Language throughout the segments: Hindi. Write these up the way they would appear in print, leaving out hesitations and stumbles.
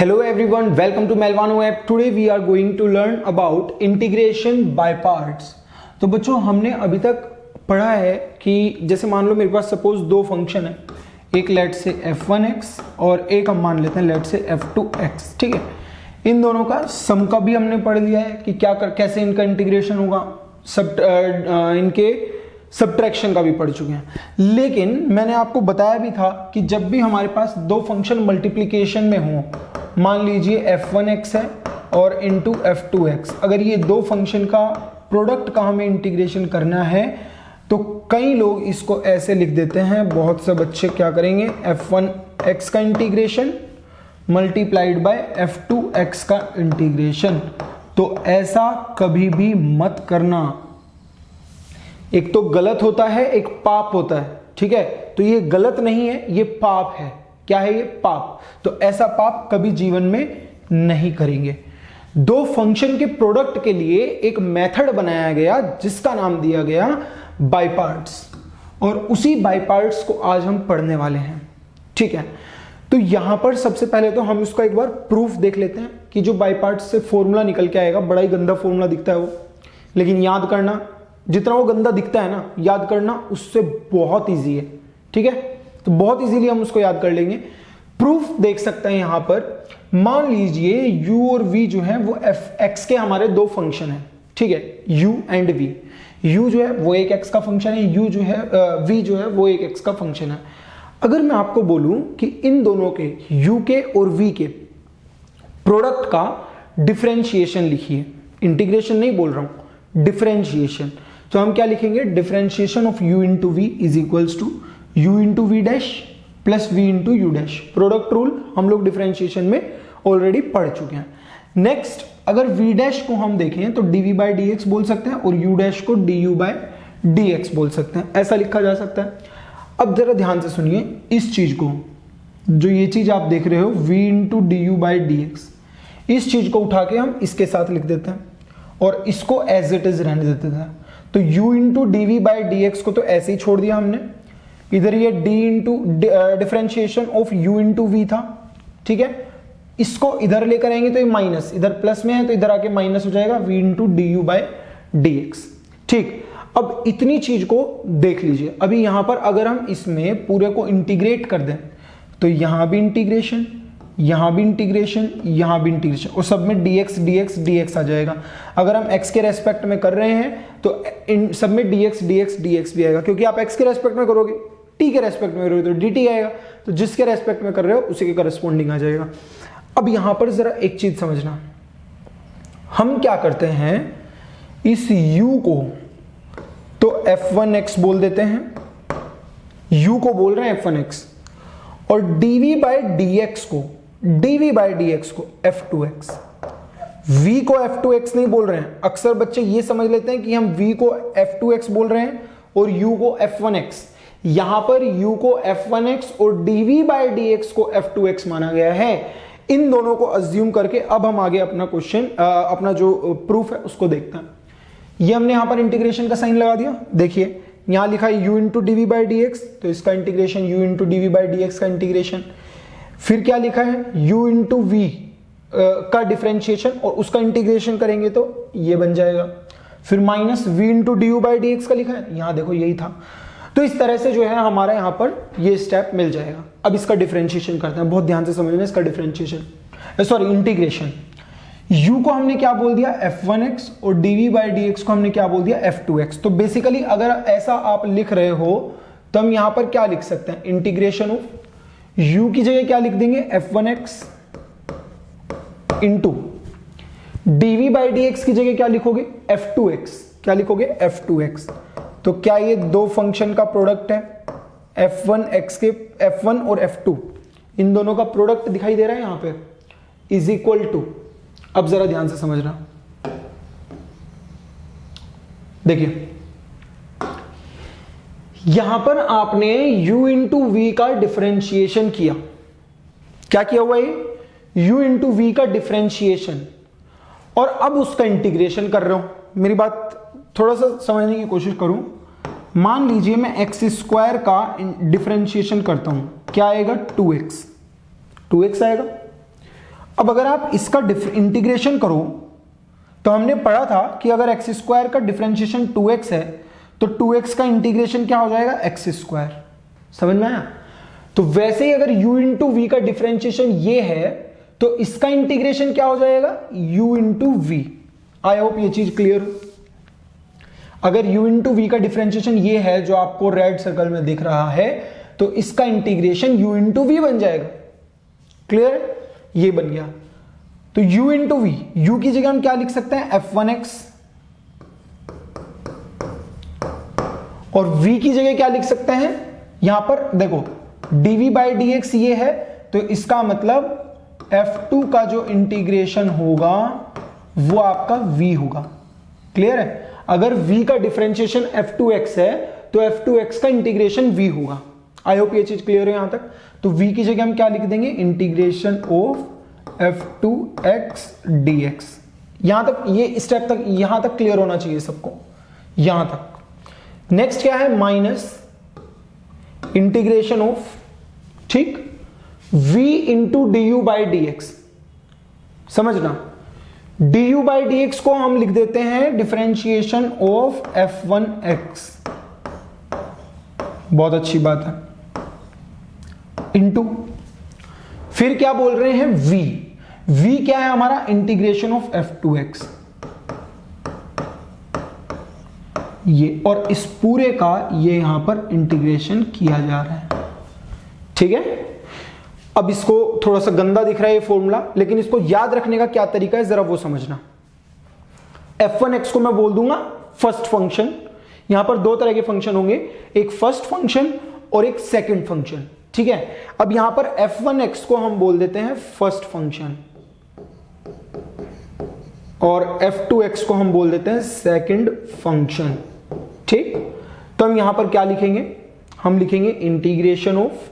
Hello everyone, welcome to Melvano app. Today we are going to learn about integration by parts. तो बच्चों हमने अभी तक पढ़ा है कि जैसे मान लो मेरे पास सपोज दो फंक्शन है, एक लेट से f1x और एक हम मान लेते हैं लेट से f2x. ठीक है, इन दोनों का सम का भी हमने पढ़ लिया है कि कैसे इनका इंटीग्रेशन होगा, इनके सब्ट्रैक्शन का भी पढ़ चुके हैं. लेकिन मैंने आपको बताया भी था कि जब भी हमारे पास दो फंक्शन मल्टीप्लिकेशन में हो, मान लीजिए f1x है और इंटू f2x, अगर ये दो फंक्शन का प्रोडक्ट का हमें इंटीग्रेशन करना है तो कई लोग इसको ऐसे लिख देते हैं. बहुत से बच्चे क्या करेंगे, f1x का इंटीग्रेशन मल्टीप्लाइड बाय f2x का इंटीग्रेशन. तो ऐसा कभी भी मत करना. एक तो गलत होता है, एक पाप होता है. ठीक है, तो ये गलत नहीं है, ये पाप है. क्या है ये? पाप. तो ऐसा पाप कभी जीवन में नहीं करेंगे. दो फंक्शन के प्रोडक्ट के लिए एक मेथड बनाया गया जिसका नाम दिया गया बाय पार्ट्स, और उसी बाय पार्ट्स को आज हम पढ़ने वाले हैं. ठीक है, तो यहां पर सबसे पहले तो हम इसका एक बार प्रूफ देख लेते हैं कि जो बाय पार्ट्स से फॉर्मूला निकल के आएगा. बड़ा ही गंदा फॉर्मूला दिखता है वो, लेकिन याद करना, जितना वो गंदा दिखता है ना, याद करना उससे बहुत इजी है. ठीक है, तो बहुत इजीली हम उसको याद कर लेंगे. प्रूफ देख सकते हैं यहां पर. मान लीजिए u और v जो है वो f(x) के हमारे दो फंक्शन है. ठीक है, u एंड v. u जो है वो एक x का फंक्शन है, u जो है v जो है वो एक x का फंक्शन है. अगर मैं आपको बोलूं कि इन दोनों के u के और v के प्रोडक्ट का डिफरेंशिएशन लिखिए, इंटीग्रेशन नहीं बोल रहा हूं, डिफरेंशिएशन, तो हम क्या लिखेंगे? Differentiation of u into v is equals to u into v dash plus v into u dash. Product rule हम लोग डिफरेंशिएशन में ऑलरेडी पढ़ चुके हैं. नेक्स्ट, अगर v डैश को हम देखें तो dv बाई dx बोल सकते हैं और u डैश को du बाई dx बोल सकते हैं. ऐसा लिखा जा सकता है. अब जरा ध्यान से सुनिए इस चीज को, जो ये चीज आप देख रहे हो v into du by dx, इस चीज को उठा के हम इसके साथ लिख देते हैं और इसको एज इट इज रहने देते थे. तो u into D by D x को तो ऐसे ही छोड़ दिया हमने. इधर ये d into differentiation of u into v था. ठीक है, इसको इधर लेकर आएंगे तो ये माइनस, इधर प्लस में है तो इधर आके माइनस हो जाएगा, v into D you by D x. ठीक, अब इतनी चीज को देख लीजिए. अभी यहां पर अगर हम इसमें पूरे को इंटीग्रेट कर दें तो यहां भी इंटीग्रेशन, यहां भी इंटीग्रेशन, यहां भी इंटीग्रेशन, और सब में dx dx dx आ जाएगा. अगर हम x के रेस्पेक्ट में कर रहे हैं तो इन सब में dx dx dx भी आएगा, क्योंकि आप x के रेस्पेक्ट में करोगे, t के रेस्पेक्ट में करोगे तो dt आएगा. तो जिसके रेस्पेक्ट में कर रहे हो उसी के करस्पॉन्डिंग आ जाएगा. अब यहां पर जरा एक चीज समझना, हम क्या करते हैं, इस u को तो f1x बोल देते हैं, u को बोल रहे हैं f1x, और dv बाई dx को f2x. v को f2x नहीं बोल रहे हैं. अक्सर बच्चे ये समझ लेते हैं कि हम v को f2x बोल रहे हैं और u को f1x. यहां पर u को f1x और dv बाई dx को f2x माना गया है. इन दोनों को अज्यूम करके अब हम आगे अपना क्वेश्चन, अपना जो प्रूफ है उसको देखते हैं. ये हमने यहां पर इंटीग्रेशन का साइन लगा दिया. देखिए यहां लिखा है u into D by D x, तो इसका integration u into D by D x का इंटीग्रेशन. फिर क्या लिखा है, u इंटू वी का डिफरेंशिएशन और उसका इंटीग्रेशन करेंगे तो ये बन जाएगा. फिर minus v into D you by D x का लिखा है, यहां देखो यही था. तो इस तरह से जो है हमारा यहां पर ये स्टेप मिल जाएगा. अब इसका डिफरेंशिएशन करते हैं, बहुत ध्यान से समझना इसका डिफरेंशिएशन, सॉरी इंटीग्रेशन. u को हमने क्या बोल दिया, f1x, और dv बाई dx को हमने क्या बोल दिया, f2x. तो बेसिकली अगर ऐसा आप लिख रहे हो तो हम यहां पर क्या लिख सकते हैं, इंटीग्रेशन ऑफ u की जगह क्या लिख देंगे, f1x into dv by dx की जगह क्या लिखोगे, f2x. क्या लिखोगे, f2x. तो क्या ये दो फंक्शन का प्रोडक्ट है, f1x के f1 और f2, इन दोनों का प्रोडक्ट दिखाई दे रहा है यहां पे, इज इक्वल टू. अब जरा ध्यान से समझना, देखिए यहां पर आपने u इंटू वी का डिफरेंशिएशन किया. क्या किया हुआ है, u इंटू वी का डिफरेंशिएशन, और अब उसका इंटीग्रेशन कर रहा हूं. मेरी बात थोड़ा सा समझने की कोशिश करूं. मान लीजिए मैं एक्स स्क्वायर का डिफरेंशिएशन करता हूं, क्या आएगा, 2x आएगा. अब अगर आप इसका इंटीग्रेशन करो तो हमने पढ़ा था कि अगर एक्स स्क्वायर का डिफरेंशिएशन 2x है तो 2x का इंटीग्रेशन क्या हो जाएगा, एक्स स्क्वायर। समझ में आया? तो वैसे ही अगर u इंटू वी का डिफरेंशिएशन ये है तो इसका इंटीग्रेशन क्या हो जाएगा, u into v. I hope ये चीज क्लियर हो। अगर u इंटू वी का डिफरेंशिएशन ये है जो आपको रेड सर्कल में दिख रहा है तो इसका इंटीग्रेशन u इंटू वी बन जाएगा। क्लियर है? ये बन गया। तो u इंटू वी, u की जगह हम क्या लिख सकते हैं, f1x, और v की जगह क्या लिख सकते हैं, यहां पर देखो dv बाई dx ये है तो इसका मतलब f2 का जो इंटीग्रेशन होगा वो आपका v होगा। क्लियर है? अगर v का डिफरेंशिएशन f2x है तो f2x का इंटीग्रेशन v होगा। आई होप ये चीज क्लियर है यहां तक। तो v की जगह हम क्या लिख देंगे, इंटीग्रेशन ऑफ f2x dx। यहां तक, ये स्टेप तक यहां तक क्लियर होना चाहिए सबको, यहां तक। नेक्स्ट क्या है, माइनस इंटीग्रेशन ऑफ, ठीक, v into D you by D x. समझना, du बाई डी एक्स को हम लिख देते हैं डिफरेंशिएशन ऑफ f1x। बहुत अच्छी बात है। इंटू, फिर क्या बोल रहे हैं, v क्या है हमारा, इंटीग्रेशन ऑफ f2x ये, और इस पूरे का ये यहां पर इंटीग्रेशन किया जा रहा है। ठीक है? अब इसको थोड़ा सा गंदा दिख रहा है ये फॉर्मूला, लेकिन इसको याद रखने का क्या तरीका है जरा वो समझना। f1x को मैं बोल दूंगा फर्स्ट फंक्शन। यहां पर दो तरह के फंक्शन होंगे, एक फर्स्ट फंक्शन और एक सेकंड फंक्शन। ठीक है? अब यहां पर f1x को हम बोल देते हैं फर्स्ट फंक्शन और f2x को हम बोल देते हैं सेकंड फंक्शन। ठीक? तो हम यहां पर क्या लिखेंगे, हम लिखेंगे integration of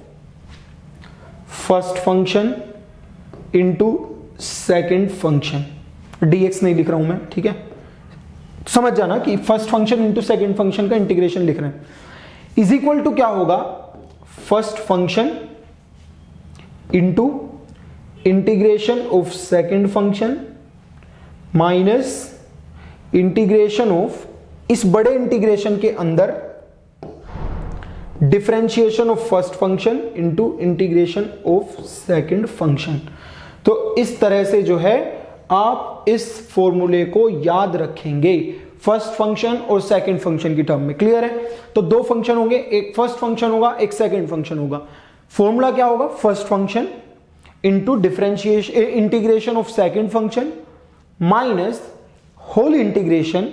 first function into second function. dx नहीं लिख रहा हूं मैं, ठीक है? समझ जाना कि first function into second function का इंटीग्रेशन लिख रहे हैं। इज इक्वल टू क्या होगा, first function into integration of second function minus integration of, इस बड़े इंटीग्रेशन के अंदर differentiation of first function into integration of second function. तो इस तरह से जो है आप इस फॉर्मूले को याद रखेंगे फर्स्ट फंक्शन और सेकंड फंक्शन की टर्म में। क्लियर है? तो दो फंक्शन होंगे, एक फर्स्ट फंक्शन होगा, एक सेकंड फंक्शन होगा। फॉर्मूला क्या होगा, first function into differentiation integration of second function minus whole integration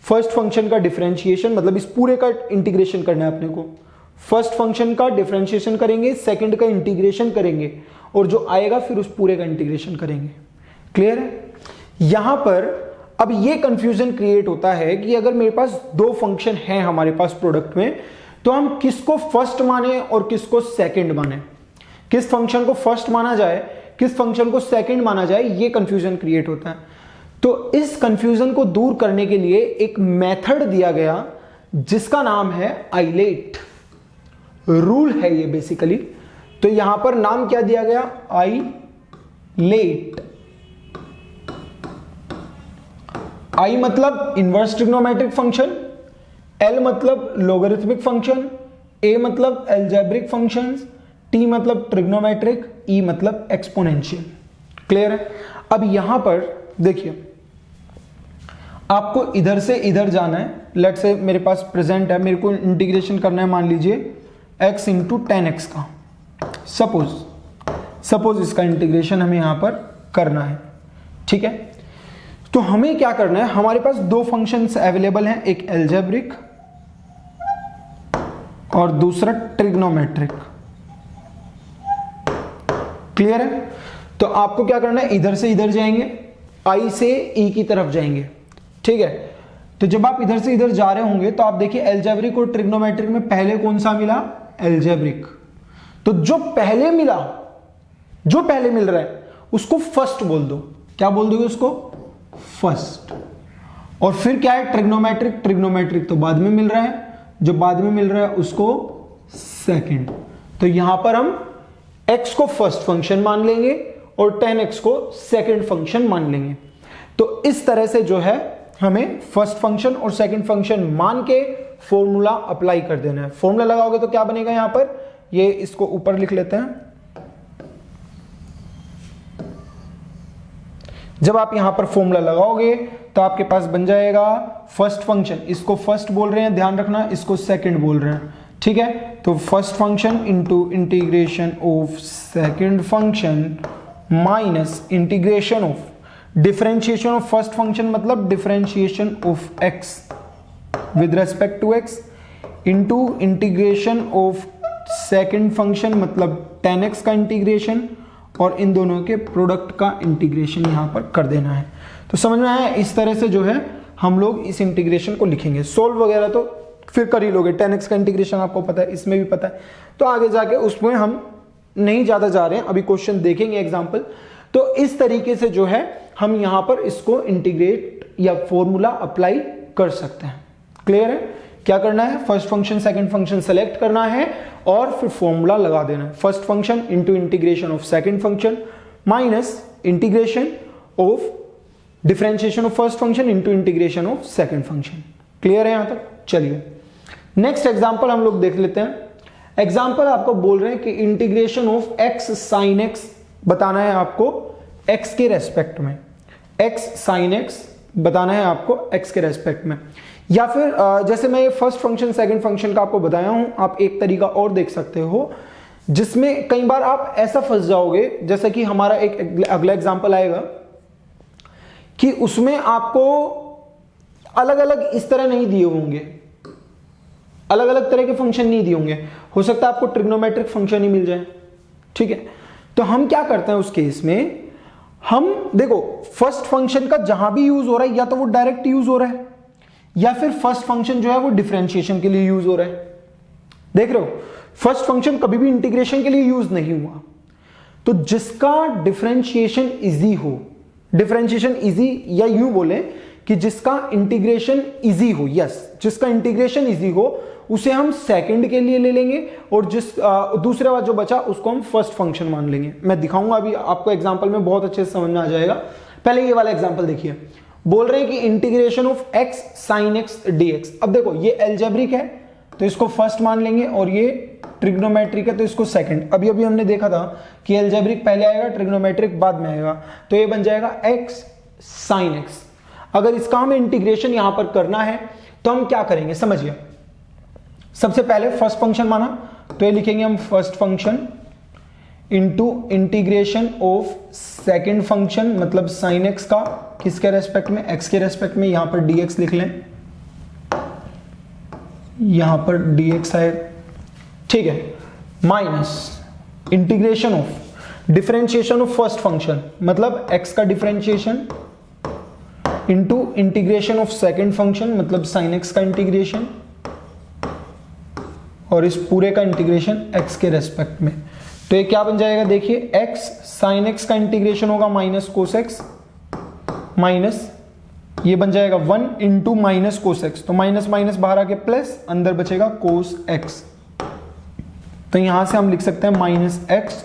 first function का डिफरेंशिएशन, मतलब इस पूरे का इंटीग्रेशन करना है अपने को। फर्स्ट फंक्शन का डिफरेंशिएशन करेंगे, सेकंड का इंटीग्रेशन करेंगे और जो आएगा फिर उस पूरे का इंटीग्रेशन करेंगे। क्लियर है? यहां पर अब ये कंफ्यूजन क्रिएट होता है कि अगर मेरे पास दो फंक्शन हैं हमारे पास प्रोडक्ट में तो हम किसको फर्स्ट माने और किसको सेकंड माने, किस फंक्शन को फर्स्ट माना जाए, किस फंक्शन को सेकंड माना जाए, ये कंफ्यूजन क्रिएट होता है। तो इस कंफ्यूजन को दूर करने के लिए एक मेथड दिया गया जिसका नाम है आइलेट रूल है ये बेसिकली। तो यहां पर नाम क्या दिया गया, आइलेट। आई मतलब इनवर्स ट्रिग्नोमेट्रिक फंक्शन, एल मतलब लोगरिथमिक फंक्शन, ए मतलब एल्जेब्रिक फंक्शंस, टी मतलब ट्रिग्नोमेट्रिक, ई मतलब एक्सपोनेंशियल। क्लियर है? अब यहां पर देखिए आपको इधर से इधर जाना है। लेट्स से मेरे पास प्रेजेंट है, मेरे को इंटीग्रेशन करना है मान लीजिए x इंटू 10x का। सपोज इसका इंटीग्रेशन हमें यहां पर करना है। ठीक है? तो हमें क्या करना है, हमारे पास दो फंक्शंस अवेलेबल हैं, एक एल्जेब्रिक और दूसरा ट्रिग्नोमेट्रिक। क्लियर है? तो आपको क्या करना है, इधर से इधर जाएंगे, i से e की तरफ जाएंगे। ठीक है? तो जब आप इधर से इधर जा रहे होंगे तो आप देखिए एल्जेब्रिक और ट्रिग्नोमेट्रिक में पहले कौन सा मिला, एल्जेब्रिक। तो जो पहले मिल रहा है उसको फर्स्ट बोल दो। क्या बोल दोगे उसको, फर्स्ट। और फिर क्या है, ट्रिग्नोमेट्रिक तो बाद में मिल रहा है, जो बाद में मिल रहा है उसको सेकंड। तो यहां पर हम x को फर्स्ट फंक्शन मान लेंगे और tan x को सेकंड फंक्शन मान लेंगे। तो इस तरह से जो है हमें फर्स्ट फंक्शन और सेकंड फंक्शन मान के फॉर्मूला अप्लाई कर देना है। फॉर्मूला लगाओगे तो क्या बनेगा, यहां पर ये इसको ऊपर लिख लेते हैं। जब आप यहां पर फॉर्मूला लगाओगे तो आपके पास बन जाएगा फर्स्ट फंक्शन, इसको फर्स्ट बोल रहे हैं ध्यान रखना, इसको सेकंड बोल रहे हैं, ठीक है। तो first function into integration of second function minus integration of differentiation of first function मतलब differentiation of x with respect to x into integration of second function मतलब tan x का इंटीग्रेशन और इन दोनों के प्रोडक्ट का इंटीग्रेशन यहां पर कर देना है। तो समझ में आया, इस तरह से जो है हम लोग इस इंटीग्रेशन को लिखेंगे। सोल्व वगैरह तो फिर कर ही लोगे, tan x का इंटीग्रेशन आपको पता है, इसमें भी पता है, तो आगे जाके उसमें हम नहीं ज्यादा जा रहे हैं, अभी क्वेश्चन देखेंगे एग्जाम्पल। तो इस तरीके से जो है हम यहां पर इसको इंटीग्रेट या फॉर्मूला अप्लाई कर सकते हैं। क्लियर है? क्या करना है, first function second function select करना है और फिर फॉर्मूला लगा देना है। First function into integration of second function minus integration of differentiation of first function into integration of second function. Clear है यहां तक? चलिए नेक्स्ट एग्जांपल हम लोग देख लेते हैं। एग्जांपल आपको बोल रहे हैं कि integration of x sin x बताना है आपको x के रेस्पेक्ट में, x sin x बताना है आपको x के रेस्पेक्ट में। या फिर जैसे मैं ये फर्स्ट फंक्शन सेकंड फंक्शन का आपको बताया हूं, आप एक तरीका और देख सकते हो जिसमें कई बार आप ऐसा फंस जाओगे, जैसा कि हमारा एक अगला एग्जांपल आएगा कि उसमें आपको अलग अलग इस तरह नहीं दिए होंगे, अलग अलग तरह के फंक्शन नहीं दिए होंगे, हो सकता है आपको ट्रिग्नोमेट्रिक फंक्शन ही मिल जाए, ठीक है। तो हम क्या करते हैं उस केस में, हम देखो फर्स्ट फंक्शन का जहां भी यूज हो रहा है या तो वो डायरेक्ट यूज हो रहा है या फिर फर्स्ट फंक्शन जो है वो डिफरेंशिएशन के लिए यूज हो रहा है। देख रहे हो, फर्स्ट फंक्शन कभी भी इंटीग्रेशन के लिए यूज नहीं हुआ। तो जिसका डिफरेंशिएशन इजी हो, डिफरेंशिएशन इजी या यूं बोले कि जिसका इंटीग्रेशन इजी हो, यस जिसका इंटीग्रेशन इजी हो उसे हम सेकंड के लिए ले लेंगे और जिस दूसरा वाला जो बचा उसको हम फर्स्ट फंक्शन मान लेंगे। मैं दिखाऊंगा अभी आपको एग्जांपल में, बहुत अच्छे से समझ में आ जाएगा। पहले ये वाला एग्जांपल देखिए, बोल रहे हैं कि integration of x sin x dx। अब देखो ये एल्जेब्रिक है तो इसको फर्स्ट मान लेंगे और ये ट्रिग्नोमेट्रिक है तो इसको सेकंड। अभी अभी हमने देखा था कि एल्जेब्रिक पहले आएगा, ट्रिग्नोमेट्रिक बाद में आएगा, तो ये बन जाएगा x sin x। अगर इसका हमें इंटीग्रेशन यहां पर करना है तो हम क्या करेंगे समझिए। सबसे पहले फर्स्ट फंक्शन माना तो ये लिखेंगे हम first function into integration of second function मतलब साइन एक्स का, किसके रेस्पेक्ट में, एक्स के रेस्पेक्ट में। यहां पर dx लिख लें, यहां पर dx है, ठीक है, minus integration of differentiation of first function मतलब x का differentiation into integration of second function मतलब साइन एक्स का इंटीग्रेशन और इस पूरे का इंटीग्रेशन x के रेस्पेक्ट में। तो ये क्या बन जाएगा देखिए, x sin x का इंटीग्रेशन होगा माइनस कोस x माइनस ये बन जाएगा 1 इंटू माइनस कोस x, तो माइनस माइनस बाहर आके प्लस, अंदर बचेगा कोस x। तो यहां से हम लिख सकते हैं माइनस x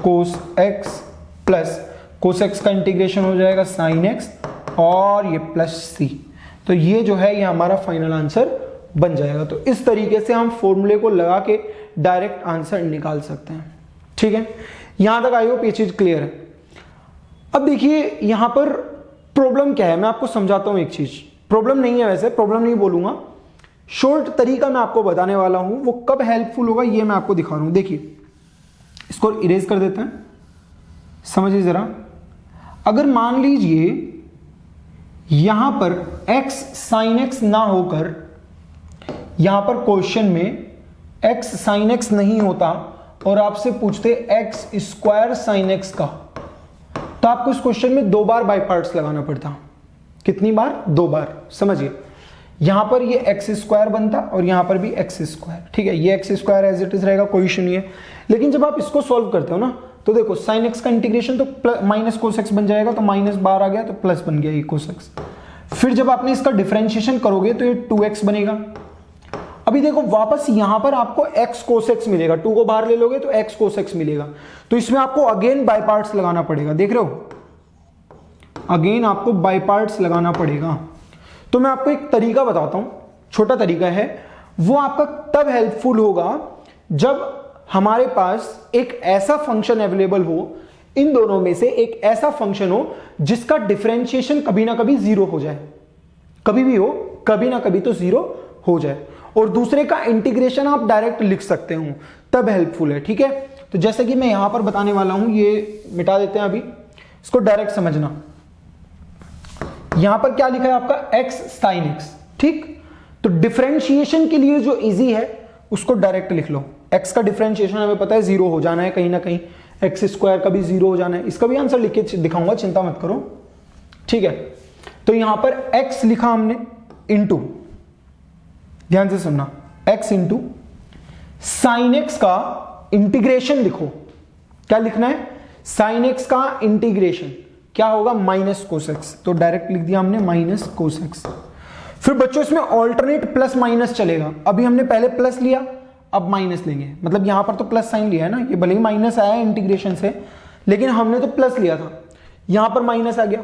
कोस x प्लस कोस x का इंटीग्रेशन हो जाएगा sin x और ये प्लस c। तो ये जो है ये हमारा फाइनल आंसर बन जाएगा। तो इस तरीके से हम फॉर्मूले को लगा के डायरेक्ट आंसर निकाल सकते हैं, ठीक है। यहां तक आई होप ये चीज क्लियर है। अब देखिए यहां पर प्रॉब्लम क्या है, मैं आपको समझाता हूं एक चीज। प्रॉब्लम नहीं है, वैसे प्रॉब्लम नहीं बोलूंगा, शॉर्ट तरीका मैं आपको बताने वाला हूं, वो कब हेल्पफुल होगा ये मैं आपको दिखा रहा हूं। देखिए इसको इरेज कर देते हैं, समझिए जरा। अगर मान लीजिए यहां पर x sin x ना होकर यहां पर क्वेश्चन में x sin x नहीं होता और आपसे पूछते x स्क्वायर sin x का, तो आपको इस क्वेश्चन में 2 बार बाय पार्ट्स लगाना पड़ता। कितनी बार? 2 बार। समझिए यहां पर ये x स्क्वायर बनता और यहां पर भी x स्क्वायर, ठीक है। ये x square as it is रहेगा, कोई इशू नहीं है। लेकिन जब आप इसको सॉल्व करते हो ना तो देखो sin x का इंटीग्रेशन तो माइनस कोस x बन जाएगा, तो माइनस बाहर आ गया तो प्लस बन गया ये कोस x। फिर जब आपने इसका डिफरेंशिएशन करोगे तो ये 2x बनेगा अभी देखो वापस यहां पर आपको x cos x मिलेगा, 2 को बाहर ले लोगे तो x cos x मिलेगा, तो इसमें आपको अगेन बाय पार्ट्स लगाना पड़ेगा, देख रहे हो, अगेन आपको बाय पार्ट्स लगाना पड़ेगा। तो मैं आपको एक तरीका बताता हूं, छोटा तरीका है, वो आपका तब हेल्पफुल होगा जब हमारे पास एक ऐसा फंक्शन अवेलेबल हो, इन दोनों में से एक ऐसा फंक्शन हो जिसका डिफरेंशिएशन कभी ना कभी जीरो हो जाए, कभी भी हो, कभी ना कभी तो जीरो हो जाए, और दूसरे का इंटीग्रेशन आप डायरेक्ट लिख सकते हो, तब हेल्पफुल है। ठीक है, तो जैसे कि मैं यहां पर बताने वाला हूं, ये मिटा देते हैं अभी, इसको डायरेक्ट समझना। यहां पर क्या लिखा है आपका x sin x, ठीक, तो डिफरेंशिएशन के लिए जो इजी है उसको डायरेक्ट लिख लो। x का डिफरेंशिएशन हमें पता है जीरो हो जाना है कहीं ना कहीं, एक्स स्क्वायर का भी जीरो हो जाना है, इसका भी आंसर लिख के दिखाऊंगा, चिंता मत करो। ठीक है, तो यहां पर x लिखा हमने इंटू, ध्यान से सुनना, x इंटू साइन एक्स का इंटीग्रेशन लिखो। क्या लिखना है? साइन एक्स का इंटीग्रेशन क्या होगा? माइनस कोस एक्स, तो डायरेक्ट लिख दिया हमने माइनस कोस एक्स। फिर बच्चों इसमें ऑल्टरनेट प्लस माइनस चलेगा, अभी हमने पहले प्लस लिया, अब माइनस लेंगे, मतलब यहां पर तो प्लस साइन लिया है ना, ये भले ही माइनस आया है इंटीग्रेशन से, लेकिन हमने तो प्लस लिया था, यहां पर माइनस आ गया।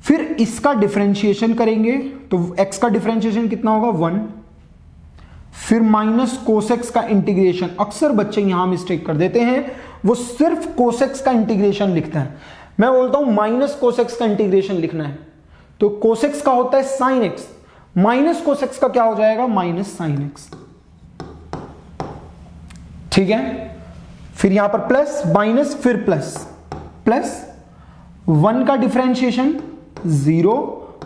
फिर इसका डिफरेंशिएशन करेंगे तो x का डिफरेंशिएशन कितना होगा? 1। फिर माइनस कोसेक्स का इंटीग्रेशन, अक्सर बच्चे यहां मिस्टेक कर देते हैं, वो सिर्फ कोसेक्स का इंटीग्रेशन लिखते हैं। मैं बोलता हूं माइनस कोसेक्स का इंटीग्रेशन लिखना है, तो कोसेक्स का होता है साइन एक्स, माइनस कोसेक्स का क्या हो जाएगा? Minus sine x. ठीक है, फिर यहां पर प्लस माइनस फिर प्लस, प्लस 1 का डिफरेंशिएशन 0,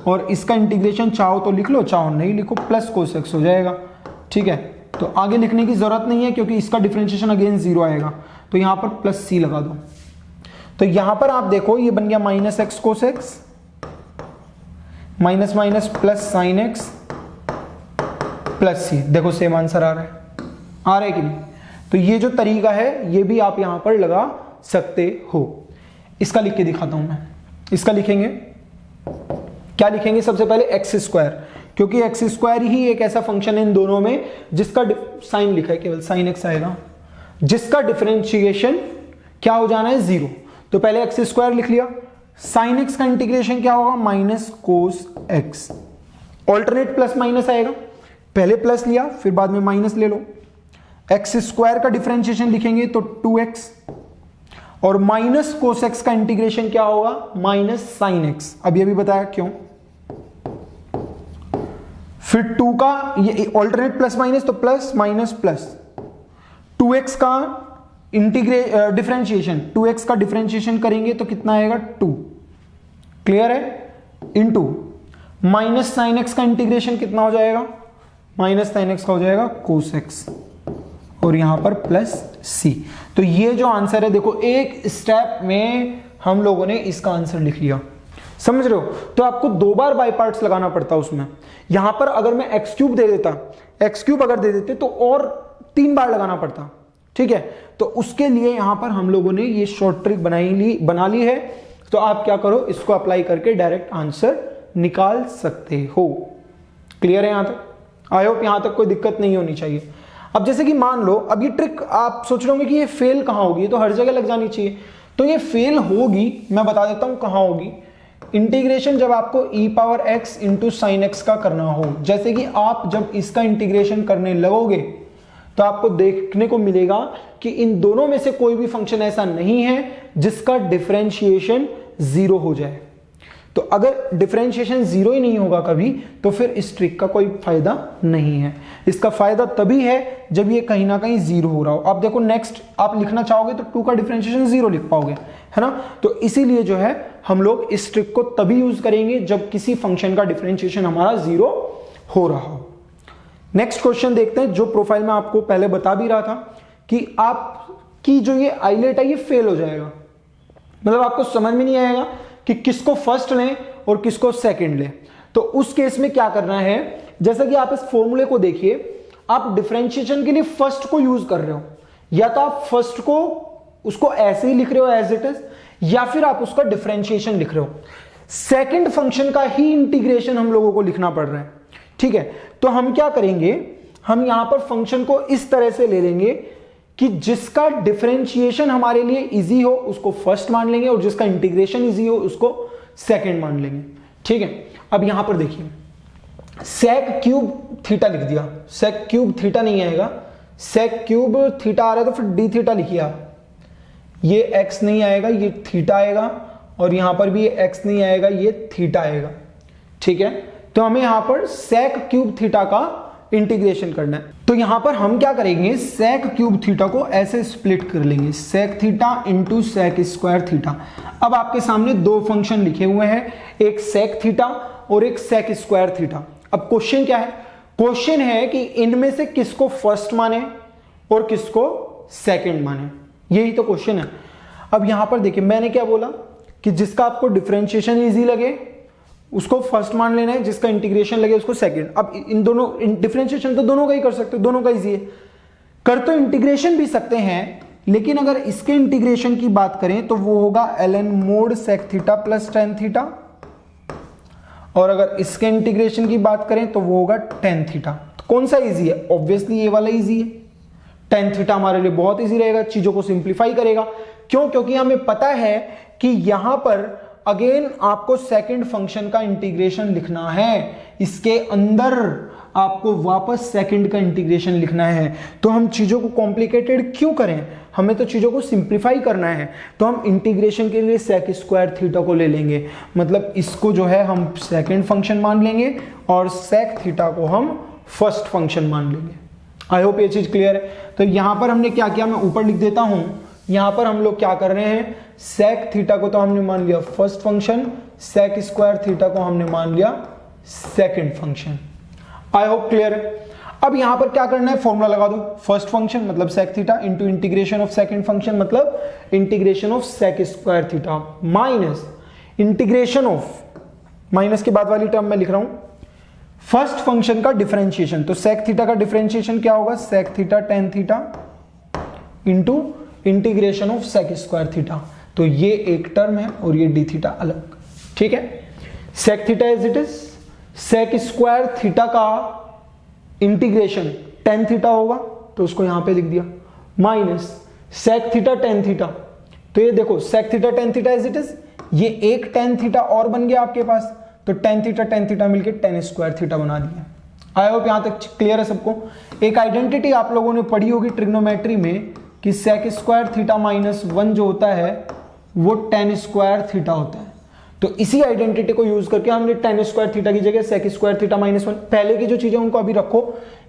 और इसका इंटीग्रेशन चाहो तो लिख लो, चाहो नहीं लिखो, प्लस कोसेक्स हो जाएगा। ठीक है, तो आगे लिखने की जरूरत नहीं है क्योंकि इसका डिफरेंशिएशन अगेन 0 आएगा, तो यहां पर प्लस सी लगा दो। तो यहां पर आप देखो ये बन गया minus x cos x, minus minus plus sine x plus C, देखो सेम आंसर आ रहा है कि नहीं? तो ये जो तरीका है ये भी आप यहां पर लगा सकते हो। इसका लिख के दिखाता हूं मैं, इसका लिखेंगे, क्या लिखेंगे? सबसे पहले एक्स स्क्वायर, क्योंकि एक्स स्क्वायर ही एक ऐसा फंक्शन है इन दोनों में जिसका साइन लिखा है, केवल साइन एक्स आएगा, जिसका डिफरेंशिएशन क्या हो जाना है? 0। तो पहले एक्स स्क्वायर लिख लिया, साइन एक्स का इंटीग्रेशन क्या होगा? Minus cos x, alternate plus minus आएगा, पहले प्लस लिया फिर बाद में माइनस ले लो। एक्स स्क्वायर का डिफरेंशिएशन लिखेंगे तो 2x, और माइनस कोस एक्स का इंटीग्रेशन क्या होगा? माइनस साइन एक्स, अभी अभी बताया क्यों। फिर 2 का ये ऑल्टरनेट प्लस माइनस, तो प्लस माइनस प्लस, 2x का डिफरेंशिएशन, 2x का डिफरेंशिएशन करेंगे तो कितना आएगा? 2, क्लियर है, इनटू माइनस साइन एक्स का इंटीग्रेशन कितना हो जाएगा? माइनस साइन एक्स का हो जाएगा कोस एक्स, और यहां पर प्लस सी। तो ये जो आंसर है देखो, एक स्टेप में हम लोगों ने इसका आंसर लिख लिया, समझ रहे हो? तो आपको 2 बार बाय पार्ट्स लगाना पड़ता उसमें। यहां पर अगर मैं एक्स क्यूब दे देता, एक्स क्यूब अगर दे देते तो और 3 बार लगाना पड़ता। ठीक है, तो उसके लिए यहां पर हम लोगों ने ये शॉर्ट ट्रिक बना ली है। तो आप क्या करो, इसको अप्लाई करके डायरेक्ट आंसर निकाल सकते हो। क्लियर है यहां तक? आई होप यहां तक कोई दिक्कत नहीं होनी चाहिए। अब जैसे कि मान लो, अब ये ट्रिक आप सोच रहे होंगे कि ये फेल कहां होगी, तो हर जगह लग जानी चाहिए, तो ये फेल होगी, मैं बता देता हूं कहां होगी। इंटीग्रेशन जब आपको e power x into sine x का करना हो, जैसे कि आप जब इसका इंटीग्रेशन करने लगोगे तो आपको देखने को मिलेगा कि इन दोनों में से कोई भी फंक्शन ऐसा नहीं है जिसका डिफरेंशिएशन 0 हो जाए। तो अगर डिफरेंशिएशन 0 ही नहीं होगा कभी, तो फिर इस ट्रिक का कोई फायदा नहीं है। इसका फायदा तभी है जब ये कहीं ना कहीं 0 हो रहा हो। अब देखो नेक्स्ट आप लिखना चाहोगे तो 2 का डिफरेंशिएशन 0 लिख पाओगे, है ना? तो इसीलिए जो है हम लोग इस ट्रिक को तभी यूज करेंगे जब किसी फंक्शन का डिफरेंशिएशन हमारा 0 हो रहा हो। नेक्स्ट क्वेश्चन देखते हैं, जो प्रोफाइल में आपको पहले बता भी रहा था कि आपकी जो ये आइलेट है ये फेल हो जाएगा, मतलब आपको समझ में नहीं आएगा कि किसको फर्स्ट लें और किसको सेकंड लें। तो उस केस में क्या करना है, जैसा कि आप इस फॉर्मूले को देखिए, आप डिफरेंशिएशन के लिए फर्स्ट को यूज कर रहे हो, या तो आप फर्स्ट को उसको ऐसे ही लिख रहे हो एज इट इज, या फिर आप उसका डिफरेंशिएशन लिख रहे हो। सेकंड फंक्शन का ही इंटीग्रेशन हम लोगों को लिखना पड़ रहा है। ठीक है, तो हम क्या करेंगे, हम यहां पर फंक्शन को इस तरह से ले लेंगे कि जिसका डिफरेंशिएशन हमारे लिए इजी हो उसको फर्स्ट मान लेंगे और जिसका इंटीग्रेशन इजी हो उसको सेकंड मान लेंगे। ठीक है, अब यहां पर देखिए सेक क्यूब थीटा लिख दिया, सेक क्यूब थीटा नहीं आएगा, सेक क्यूब थीटा आ रहा है तो फिर डी थीटा लिखिए आप, ये एक्स नहीं आएगा ये थीटा आएगा, और यहां पर भी ये एक्स नहीं आएगा ये थीटा आएगा। ठीक है, तो हमें यहां पर सेक क्यूब थीटा का इंटीग्रेशन करना है। तो यहां पर हम क्या करेंगे, सेक क्यूब थीटा को ऐसे स्प्लिट कर लेंगे, sec theta into sec square theta. अब आपके सामने दो फंक्शन लिखे हुए हैं, एक सेक थीटा और एक सेक स्क्वायर थीटा। अब क्वेश्चन क्या है, क्वेश्चन है कि इनमें से किसको फर्स्ट माने और किसको सेकंड माने, यही तो क्वेश्चन है। अब यहां पर देखिए मैंने क्या बोला कि जिसका आपको डिफरेंशिएशन इजी लगे उसको फर्स्ट मान लेना है, जिसका इंटीग्रेशन लगे उसको सेकंड। अब इन दोनों डिफरेंशिएशन तो दोनों का ही कर सकते हो, दोनों का इजी है, कर तो इंटीग्रेशन भी सकते हैं, लेकिन अगर इसके इंटीग्रेशन की बात करें तो वो होगा ln mod sec theta plus tan theta, और अगर इसके इंटीग्रेशन की बात करें तो वो होगा टेन थीटा। तो कौन सा इजी है, ऑब्वियसली ये वाला इजी है, टेन थीटा हमारे लिए बहुत इजी रहेगा, चीजों को सिंप्लीफाई करेगा। क्यों, क्योंकि हमें पता है कि यहां पर अगेन आपको सेकंड फंक्शन का इंटीग्रेशन लिखना है, इसके अंदर आपको वापस सेकंड का इंटीग्रेशन लिखना है। तो हम चीजों को कॉम्प्लिकेटेड क्यों करें, हमें तो चीजों को सिंप्लीफाई करना है। तो हम इंटीग्रेशन के लिए सेक स्क्वायर थीटा को ले लेंगे, मतलब इसको जो है हम सेकंड फंक्शन मान लेंगे और सेक थीटा को हम फर्स्ट फंक्शन मान लेंगे। आई होप ये चीज क्लियर है। तो यहां पर हमने क्या किया, मैं ऊपर लिख देता हूं, यहां पर हम लोग क्या कर रहे हैं, सेक थीटा को तो हमने मान लिया first function, sec square theta को हमने मान लिया second function. I hope clear है। अब यहां पर क्या करना है, फॉर्मूला लगा दो, फर्स्ट फंक्शन मतलब sec theta into integration of second function मतलब integration of sec square theta minus integration of, minus के बाद वाली टर्म में लिख रहा हूं फर्स्ट फंक्शन का डिफरेंशिएशन। तो सेक थीटा का डिफरेंशिएशन क्या होगा, sec theta tan theta into integration of sec square theta. तो ये एक टर्म है और ये डी थीटा अलग। ठीक है, sec theta as it is, sec square theta का इंटीग्रेशन टेन थीटा होगा तो उसको यहां पे लिख दिया, minus sec theta tan theta. तो ये देखो sec theta tan theta as it is, ये एक टेन थीटा और बन गया आपके पास, तो टेन थीटा मिलके टेन स्क्वायर थीटा बना दिया। आई होप यहां तक क्लियर है सबको। एक आइडेंटिटी आप लोगों ने पढ़ी होगी ट्रिग्नोमेट्री में कि sec square theta minus one जो होता है वो टेन स्क्वायर थीटा होता है। तो इसी आइडेंटिटी को यूज करके हमने टेन स्क्वायर थीटा की जगह sec square theta minus one, पहले की जो चीजें उनको अभी रखो,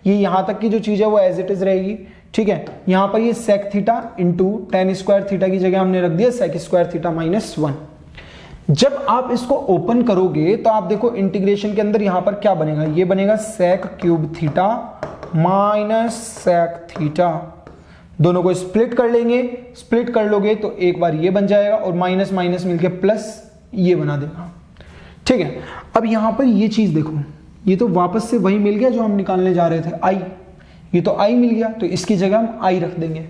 ये यहां तक की जो चीज है वो एज इट इज रहेगी। ठीक है, यहां पर ये sec theta into tan square theta की जगह हमने रख दिया sec square theta minus one. जब आप इसको ओपन करोगे तो आप देखो इंटीग्रेशन के अंदर यहां पर क्या बनेगा, ये बनेगा sec cube theta minus sec theta. दोनों को स्प्लिट कर लेंगे, स्प्लिट कर लोगे तो एक बार ये बन जाएगा और माइनस माइनस मिलके प्लस ये बना देगा। ठीक है, अब यहां पर ये चीज देखो, ये तो वापस से वही मिल गया जो हम निकालने जा रहे थे, आई, ये तो आई मिल गया, तो इसकी जगह हम आई रख देंगे,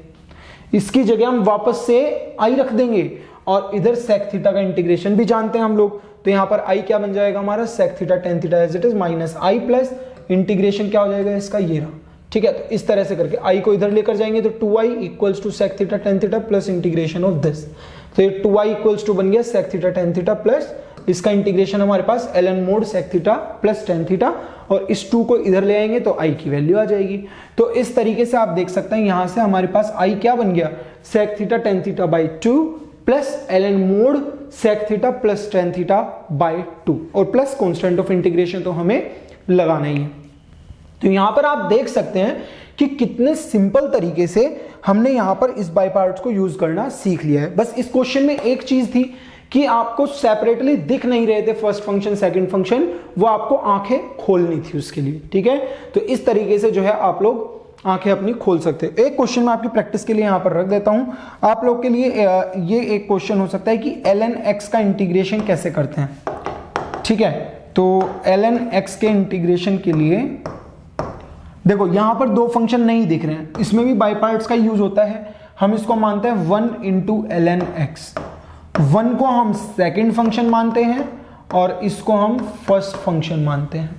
इसकी जगह हम वापस से आई रख देंगे, और इधर सेक थीटा का इंटीग्रेशन भी जानते हैं हम लोग, तो यहां पर आई क्या बन जाएगा हमारा, sec theta tan theta as it is minus I plus integration क्या हो जाएगा इसका, ये रहा। ठीक है, तो इस तरह से करके आई को इधर लेकर जाएंगे तो 2i equals to sec theta tan theta plus integration of this. तो ये 2i इक्वल्स टू बन गया sec theta tan theta plus इसका इंटीग्रेशन हमारे पास ln mod sec theta plus tan theta, और इस 2 को इधर ले आएंगे तो i की वैल्यू आ जाएगी। तो इस तरीके से आप देख सकते हैं यहां से हमारे पास i क्या बन गया, sec theta tan theta by 2 plus ln mod sec theta plus tan theta by 2, और प्लस कॉन्स्टेंट ऑफ इंटीग्रेशन तो हमें लगाना ही है। तो यहां पर आप देख सकते हैं कि कितने सिंपल तरीके से हमने यहां पर इस बाय पार्ट्स को यूज करना सीख लिया है। बस इस क्वेश्चन में एक चीज थी कि आपको सेपरेटली दिख नहीं रहे थे फर्स्ट फंक्शन सेकंड फंक्शन, वो आपको आंखें खोलनी थी उसके लिए। ठीक है, तो इस तरीके से जो है आप लोग आंखें अपनी खोल सकते हैं। एक क्वेश्चन मैं आपकी प्रैक्टिस के लिए यहां पर रख देता हूं आप लोग के लिए। ये एक क्वेश्चन हो सकता है कि ln x का इंटीग्रेशन कैसे करते हैं। ठीक है, तो ln x के इंटीग्रेशन के लिए देखो यहां पर दो फंक्शन नहीं दिख रहे हैं, इसमें भी बाय पार्ट्स का यूज होता है। हम इसको मानते हैं 1 इंटू ln x, 1 को हम सेकंड फंक्शन मानते हैं और इसको हम फर्स्ट फंक्शन मानते हैं।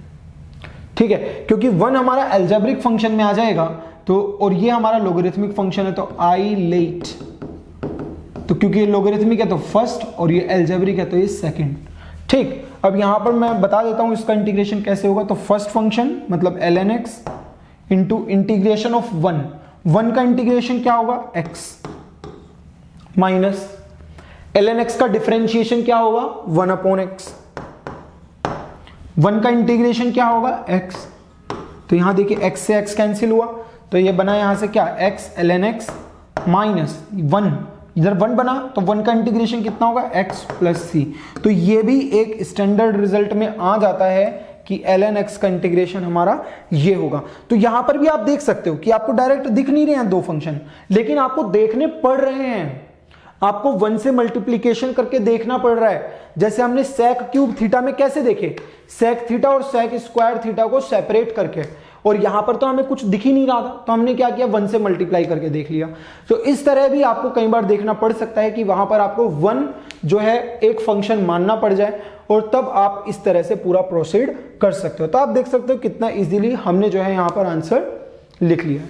ठीक है, क्योंकि 1 हमारा एल्जेब्रिक फंक्शन में आ जाएगा तो, और ये हमारा लोगरिथमिक फंक्शन है तो आई लेट, तो क्योंकि ये लोगरिथमिक है तो फर्स्ट और ये एल्जेब्रिक है तो ये सेकंड। ठीक, अब यहां पर मैं बता देता हूं इसका इंटीग्रेशन कैसे होगा। तो फर्स्ट फंक्शन मतलब ln x into integration of 1 का इंटीग्रेशन क्या होगा x माइनस ln x का डिफरेंशिएशन क्या होगा 1/x, 1 का इंटीग्रेशन क्या होगा x, तो यहां देखिए x से x कैंसिल हुआ तो ये बना यहां से क्या x ln x माइनस 1, इधर 1 बना तो 1 का इंटीग्रेशन कितना होगा x प्लस c। तो ये भी एक स्टैंडर्ड रिजल्ट में आ जाता है कि ln x का इंटीग्रेशन हमारा ये होगा। तो यहां पर भी आप देख सकते हो कि आपको डायरेक्ट दिख नहीं रहे हैं दो फंक्शन, लेकिन आपको देखने पड़ रहे हैं, आपको 1 से मल्टीप्लीकेशन करके देखना पड़ रहा है। जैसे हमने सेक क्यूब थीटा में कैसे देखे, सेक थीटा और सेक स्क्वायर थीटा को सेपरेट करके, और यहां पर तो हमें कुछ दिख ही नहीं रहा था तो हमने क्या किया 1 से मल्टीप्लाई करके देख लिया। तो इस तरह भी आपको कई बार देखना पड़ सकता है कि वहां पर आपको 1 जो है एक फंक्शन मानना पड़ जाए और तब आप इस तरह से पूरा प्रोसीड कर सकते हो। तो आप देख सकते हो कितना इजीली हमने जो है यहां पर आंसर लिख लिया है।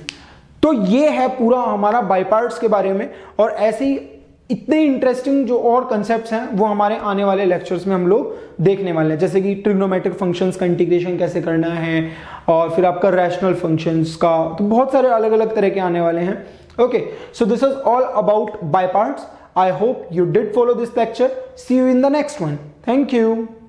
तो ये है पूरा हमारा बाय पार्ट्स के बारे में, और ऐसे ही इतने इंटरेस्टिंग जो और कंसेप्ट्स हैं वो हमारे आने वाले लेक्चर्स में हम लोग देखने वाले हैं, जैसे कि ट्रिग्नोमेट्रिक फंक्शंस का इंटीग्रेशन कैसे करना है, और फिर आपका रैशनल फंक्शंस का, तो बहुत सारे अलग अलग तरह के आने वाले हैं। Okay, so this is all about by parts. I hope you did follow this lecture. See you in the next one. Thank you.